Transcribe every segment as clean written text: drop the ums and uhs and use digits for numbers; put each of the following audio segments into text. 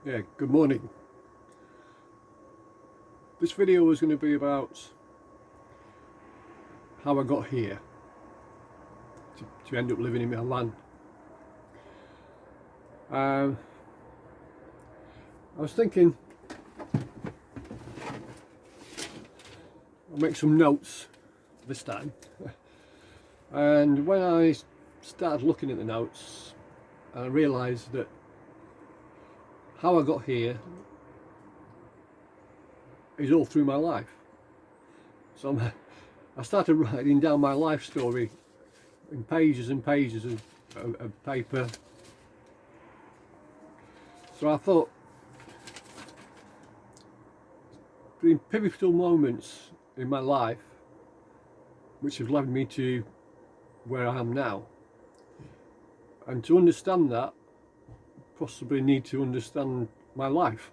Yeah, good morning. This video is going to be about how I got here to end up living in my van. I was thinking I'll make some notes this time, and when I started looking at the notes, I realised that how I got here is all through my life. So I started writing down my life story in pages and pages of paper. So I thought, the pivotal moments in my life which have led me to where I am now, and to understand that, possibly need to understand my life.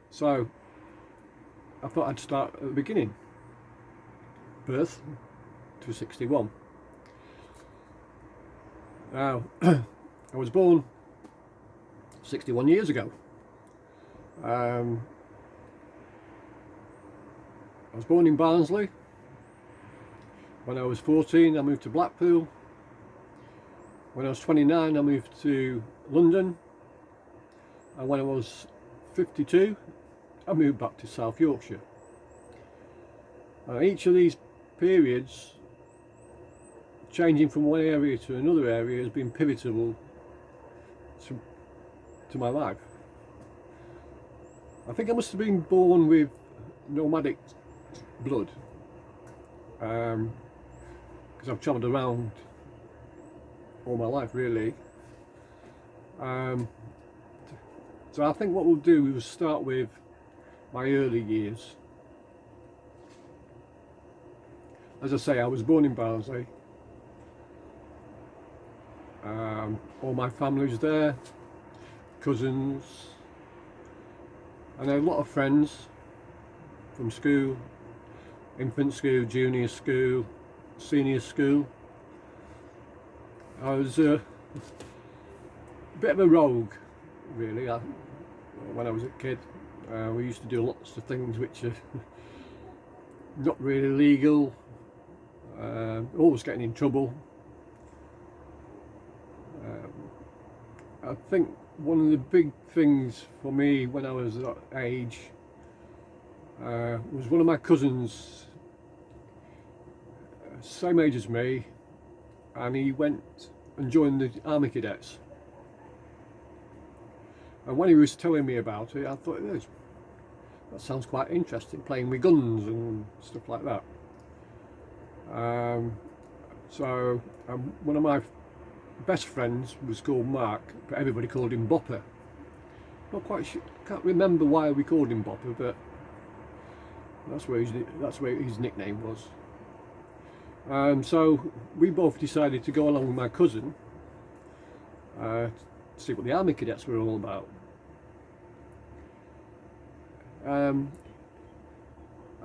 So I thought I'd start at the beginning. Birth to 61. Now, I was born 61 years ago. I was born in Barnsley. When I was 14, I moved to Blackpool. When I was 29, I moved to London. And when I was 52, I moved back to South Yorkshire. Each of these periods, changing from one area to another area, has been pivotal to my life. I think I must have been born with nomadic blood, because I've travelled around all my life, really. So I think what we'll do is start with my early years. As I say, I was born in Barnsley. All my family was there, cousins, and I had a lot of friends from school, infant school, junior school, senior school. I was a bit of a rogue, really, when I was a kid. We used to do lots of things which are not really legal, always getting in trouble. I think one of the big things for me when I was that age was one of my cousins, same age as me, and he went and joined the Army Cadets. And when he was telling me about it, I thought, that sounds quite interesting, playing with guns and stuff like that. So one of my best friends was called Mark, but everybody called him Bopper. Not quite sure, can't remember why we called him Bopper, but that's where his nickname was. So we both decided to go along with my cousin to see what the Army Cadets were all about. I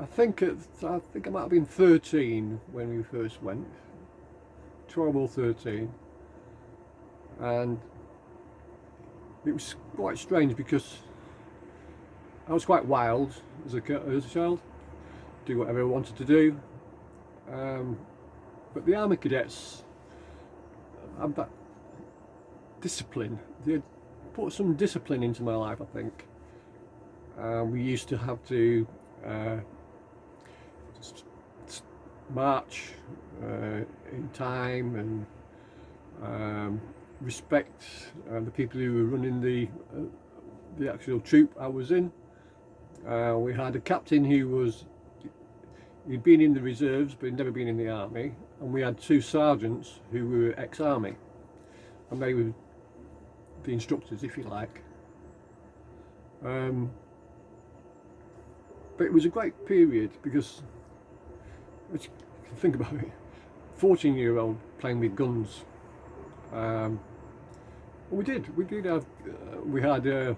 think I might have been 13 when we first went, 12 or 13, and it was quite strange because I was quite wild as a child, do whatever I wanted to do. But the Army Cadets had that discipline. They put some discipline into my life, I think. We used to have to march in time and respect the people who were running the actual troop I was in. We had a captain he'd been in the reserves but he'd never been in the army, and we had two sergeants who were ex-army, and they were the instructors, if you like. But it was a great period because, if you think about it, 14-year-old playing with guns. We had a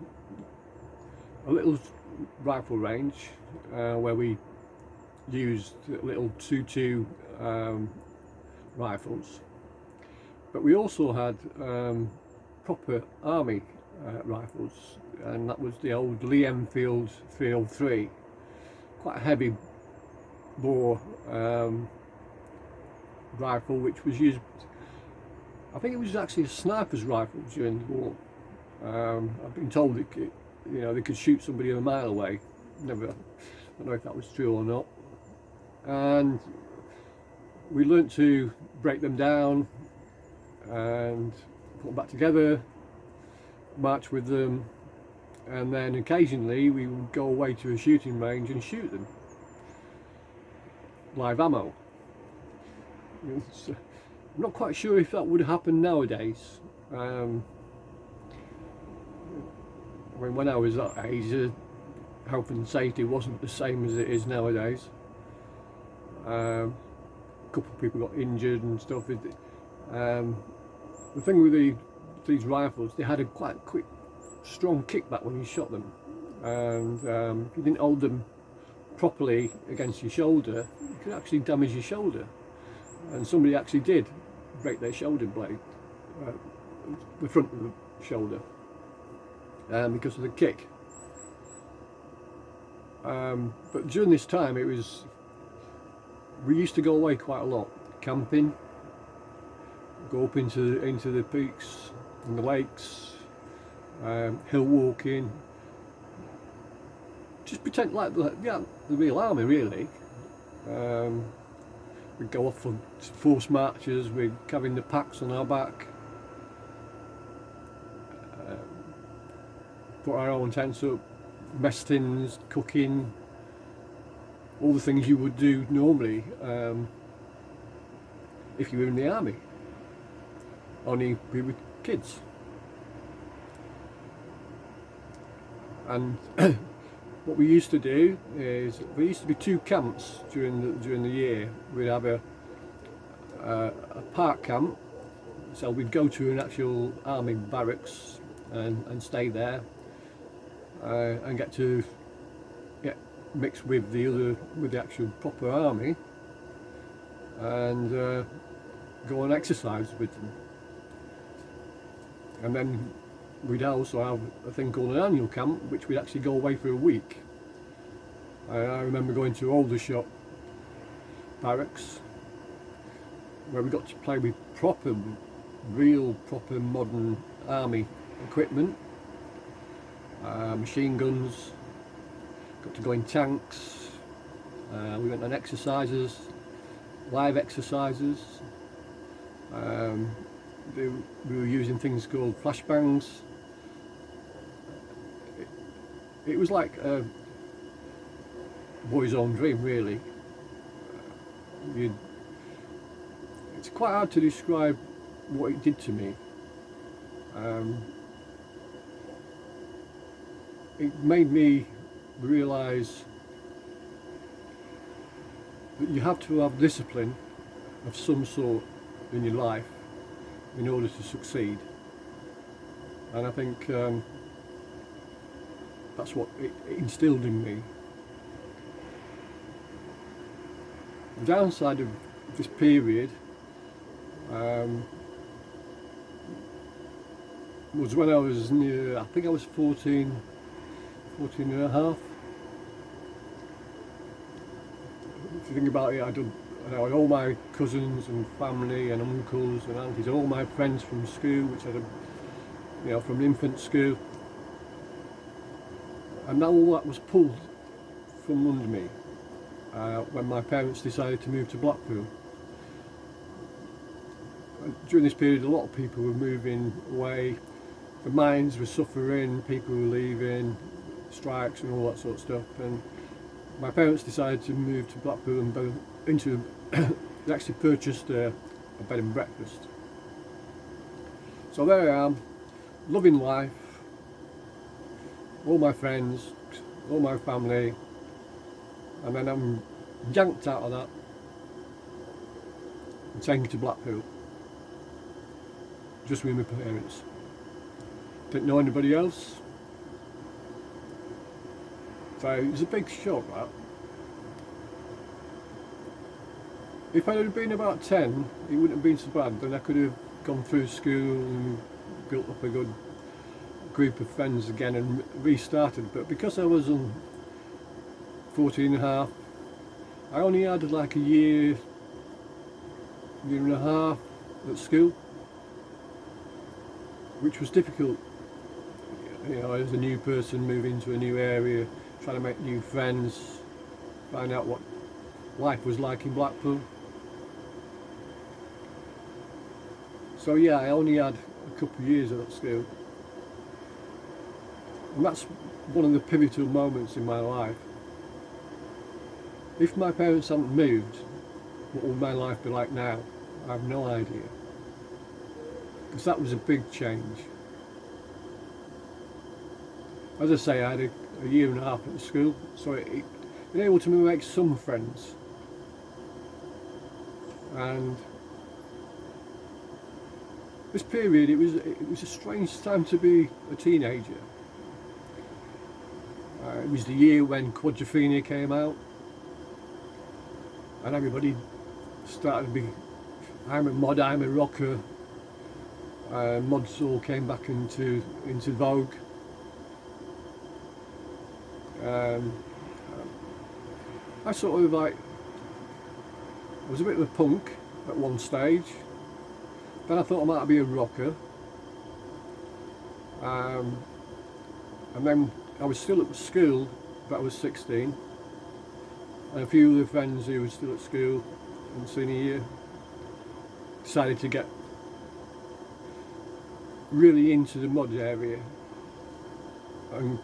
little rifle range where we used little 2.2 rifles, but we also had proper army rifles, and that was the old Lee Enfield 303, quite a heavy bore rifle, which was used, I think it was actually a sniper's rifle during the war. I've been told they could shoot somebody a mile away. I don't know if that was true or not. And we learnt to break them down and put them back together, march with them, and then occasionally we would go away to a shooting range and shoot them. Live ammo. I'm not quite sure if that would happen nowadays. When I was that age, health and safety wasn't the same as it is nowadays. A couple of people got injured and stuff. The thing with these rifles, they had a quite quick, strong kickback when you shot them, and if you didn't hold them properly against your shoulder, you could actually damage your shoulder. And somebody actually did break their shoulder blade, the front of the shoulder, because of the kick. But during this time, we used to go away quite a lot, camping, go up into the peaks and the lakes, hill walking, just pretend like the real army, really. We'd go off for forced marches, we'd carrying the packs on our back, put our own tents up, mess tins, cooking, all the things you would do normally if you were in the army, only we were kids. And what we used to do is, there used to be 2 camps during the year. We'd have a park camp, so we'd go to an actual army barracks and stay there, and get mixed with the actual proper army, and go on exercise with them. And then we'd also have a thing called an annual camp, which we'd actually go away for a week. I remember going to Aldershot barracks, where we got to play with real proper modern army equipment, machine guns, got to go in tanks, we went on exercises, live exercises. We were using things called flashbangs. It was like a boy's own dream, really. It's quite hard to describe what it did to me. It made me realise that you have to have discipline of some sort in your life in order to succeed, and I think that's what it instilled in me. The downside of this period was when I was near, I think I was 14 and a half. If you think about it, I had all my cousins and family and uncles and aunties, all my friends from school, which I had, from infant school, and now all that was pulled from under me when my parents decided to move to Blackpool. And during this period, a lot of people were moving away, the mines were suffering, people were leaving, strikes and all that sort of stuff, and my parents decided to move to Blackpool and they actually purchased a bed and breakfast. So there I am, loving life, all my friends, all my family, and then I'm yanked out of that and taken to Blackpool, just with my parents. Didn't know anybody else. So it was a big shock, that. If I had been about 10, it wouldn't have been so bad. Then I could have gone through school and built up a good group of friends again and restarted. But because I was on 14 and a half, I only had like a year and a half at school, which was difficult. You know, as a new person moving to a new area, trying to make new friends, find out what life was like in Blackpool. So yeah, I only had a couple of years at that school. And that's one of the pivotal moments in my life. If my parents hadn't moved, what would my life be like now? I have no idea. Because that was a big change. As I say, I had a year and a half at the school, so it been able to make some friends. And this period, it was a strange time to be a teenager. It was the year when Quadrophenia came out, and everybody started to be, I'm a mod, I'm a rocker. Mods all came back into vogue. I sort of like, I was a bit of a punk at one stage. Then I thought I might be a rocker. And then I was still at school, but I was 16. And a few of the friends who were still at school in senior year decided to get really into the mod area and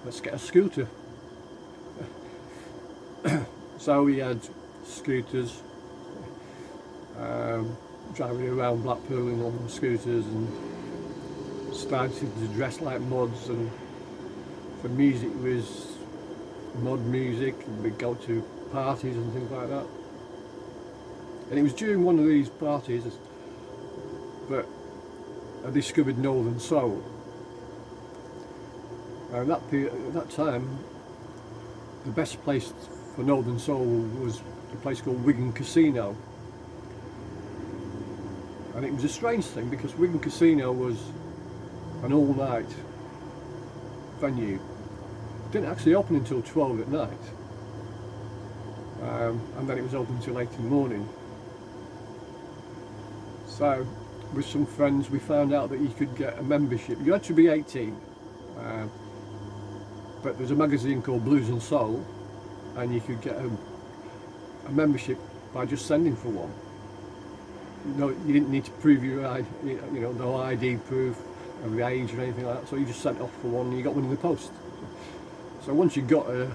let's get a scooter. So we had scooters, driving around Blackpool in on scooters, and started to dress like mods, and for music was mod music, and we'd go to parties and things like that. And it was during one of these parties that I discovered Northern Soul. And at that time, the best place for Northern Soul was a place called Wigan Casino. And it was a strange thing because Wigan Casino was an all-night venue. It didn't actually open until 12 at night. And then it was open until 8 in the morning. So, with some friends, we found out that you could get a membership. You had to be 18. But there's a magazine called Blues and Soul, and you could get a membership by just sending for one. No, you didn't need to prove your ID, you know, no ID proof of your age or anything like that. So you just sent off for one, and you got one in the post. So once you got a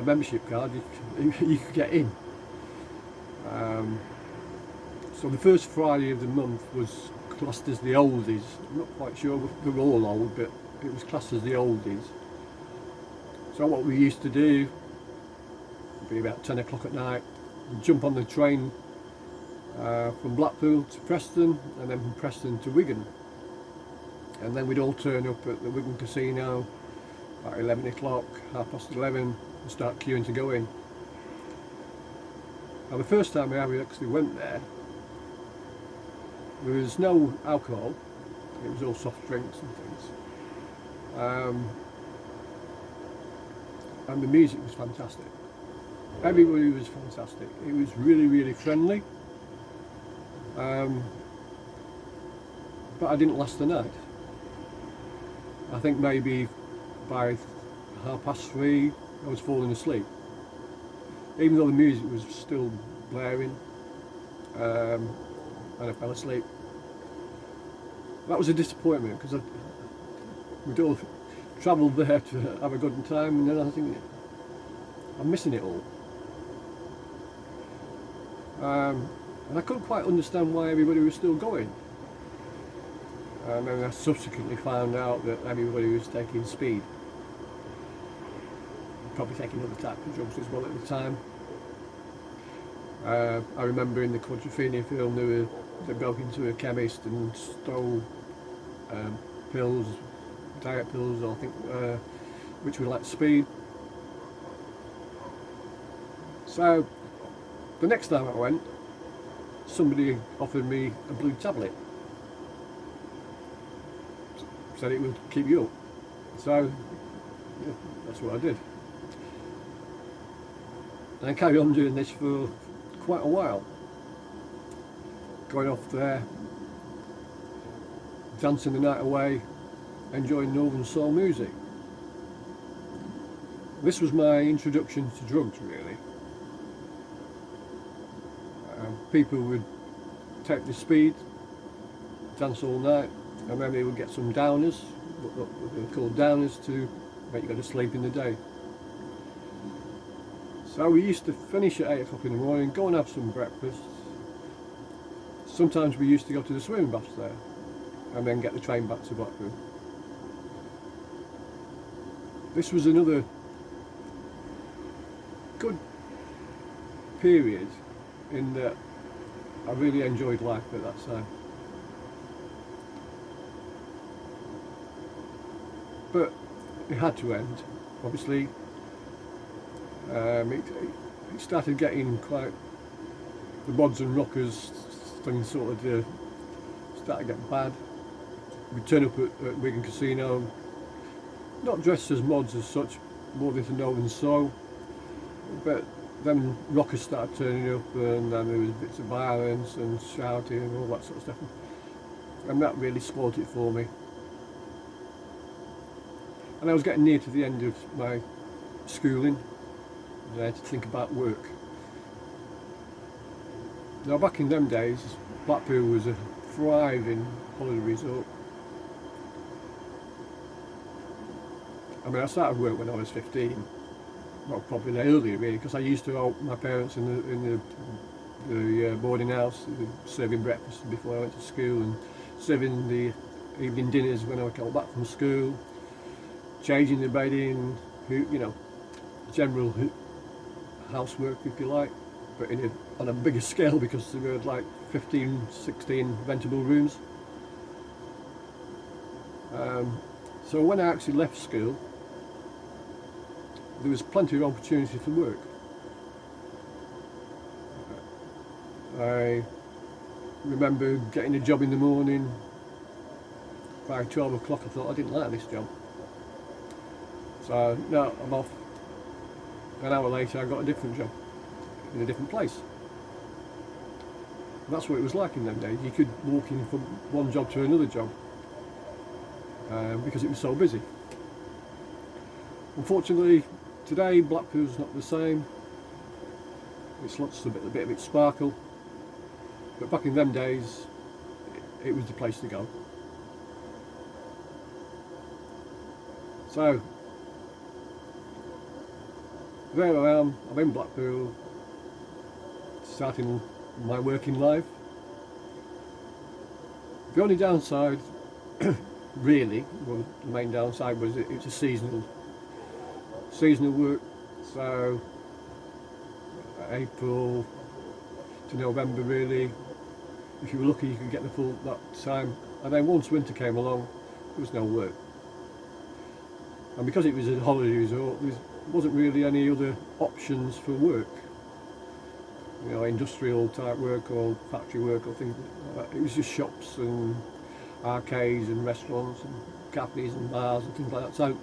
membership card, you could get in. So the first Friday of the month was classed as the oldies. I'm not quite sure they were all old, but it was classed as the oldies. So what we used to do would be about 10 o'clock at night, we'd jump on the train from Blackpool to Preston, and then from Preston to Wigan. And then we'd all turn up at the Wigan Casino at 11 o'clock, 11:30, and start queuing to go in. Now the first time I ever actually went there was no alcohol, it was all soft drinks and things. And the music was fantastic. Everybody was fantastic. It was really, really friendly. But I didn't last the night. I think maybe by 3:30 I was falling asleep. Even though the music was still blaring, and I fell asleep. That was a disappointment because we'd all travelled there to have a good time, and then I think I'm missing it all. And I couldn't quite understand why everybody was still going. And then I subsequently found out that everybody was taking speed. Probably taking other types of drugs as well at the time. I remember in the Quadrophenia film they broke into a chemist and stole pills, diet pills, I think, which were like speed. So the next time I went, somebody offered me a blue tablet. said it would keep you up. So yeah, that's what I did. And I carried on doing this for quite a while. Going off there, dancing the night away, enjoying Northern Soul music. This was my introduction to drugs, really. People would take the speed, dance all night, and then they would get some downers, what they were called downers, to make you go to sleep in the day. So we used to finish at 8 o'clock in the morning, go and have some breakfast. Sometimes we used to go to the swimming baths there, and then get the train back to Blackpool. This was another good period in that I really enjoyed life at that time. But it had to end, obviously. It started getting quite, the mods and rockers things sort of started to get bad. We'd turn up at Wigan Casino, not dressed as mods as such, more than to Northern Soul, but then rockers started turning up, and then there was bits of violence and shouting and all that sort of stuff, and that really spoiled it for me. And I was getting near to the end of my schooling, and I had to think about work. Now back in them days, Blackpool was a thriving holiday resort. I mean, I started work when I was 15. Well, probably earlier really, because I used to help my parents in the boarding house, serving breakfast before I went to school, and serving the evening dinners when I got back from school, changing the bedding, you know, general housework if you like, but on a bigger scale, because there were like 15, 16 rentable rooms. So when I actually left school, there was plenty of opportunity for work. I remember getting a job in the morning. By 12 o'clock I thought I didn't like this job. So no, I'm off. An hour later I got a different job in a different place. And that's what it was like in them days. You could walk in from one job to another job because it was so busy. Unfortunately, today Blackpool's not the same. It's lost a bit of its sparkle, but back in them days it was the place to go. So there I am, I'm in Blackpool, starting my working life. The only downside, really, well, the main downside was it's a seasonal work, so April to November really. If you were lucky you could get the full that time, and then once winter came along there was no work. And because it was a holiday resort, there wasn't really any other options for work, you know, industrial type work or factory work or things like that. It was just shops and arcades and restaurants and cafes and bars and things like that. So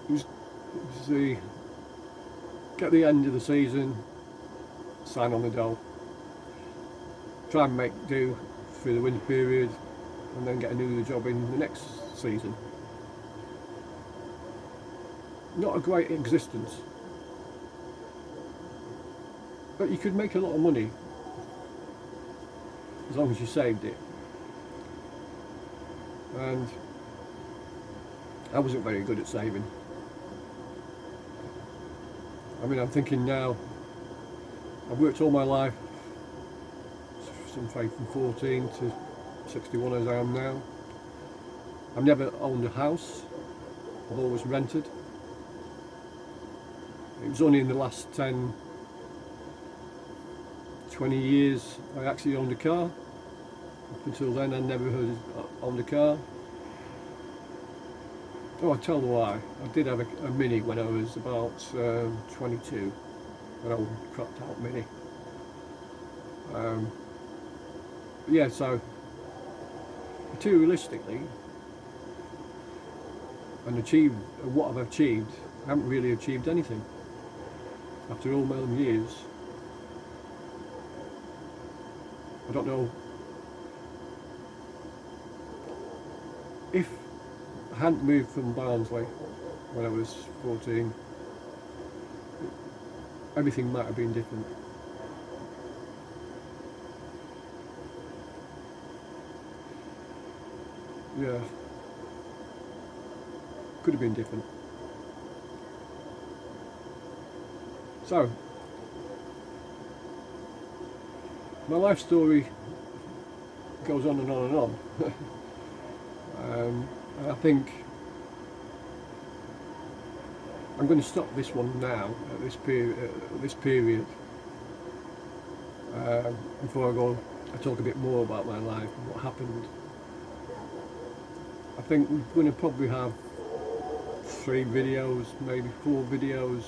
it was the get the end of the season, sign on the dole, try and make do through the winter period, and then get a new job in the next season. Not a great existence, but you could make a lot of money as long as you saved it. And I wasn't very good at saving. I mean, I'm thinking now, I've worked all my life, from 14 to 61 as I am now. I've never owned a house, I've always rented. It was only in the last 10, 20 years I actually owned a car. Up until then I never owned a car. Oh, I tell a lie, I did have a Mini when I was about 22, an old cropped out Mini. Yeah, so materialistically and achieved what I've achieved, I haven't really achieved anything. After all my own years, I don't know if I hadn't moved from Barnsley when I was 14, everything might have been different. Yeah, could have been different. So, my life story goes on and on and on. And I think I'm going to stop this one now at this period. Before I talk a bit more about my life and what happened. I think we're going to probably have 3 videos, maybe 4 videos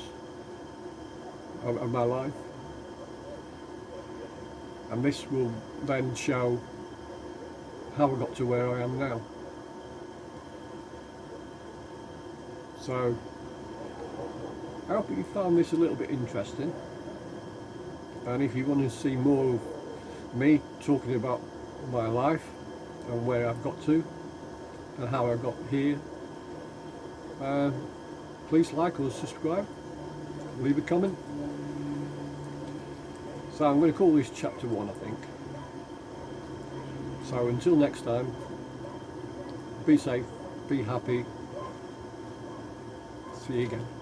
of my life, and this will then show how I got to where I am now. So I hope you found this a little bit interesting, and if you want to see more of me talking about my life and where I've got to and how I got here, please like or subscribe, leave a comment. So I'm going to call this chapter 1, I think. So until next time, be safe, be happy, see you again.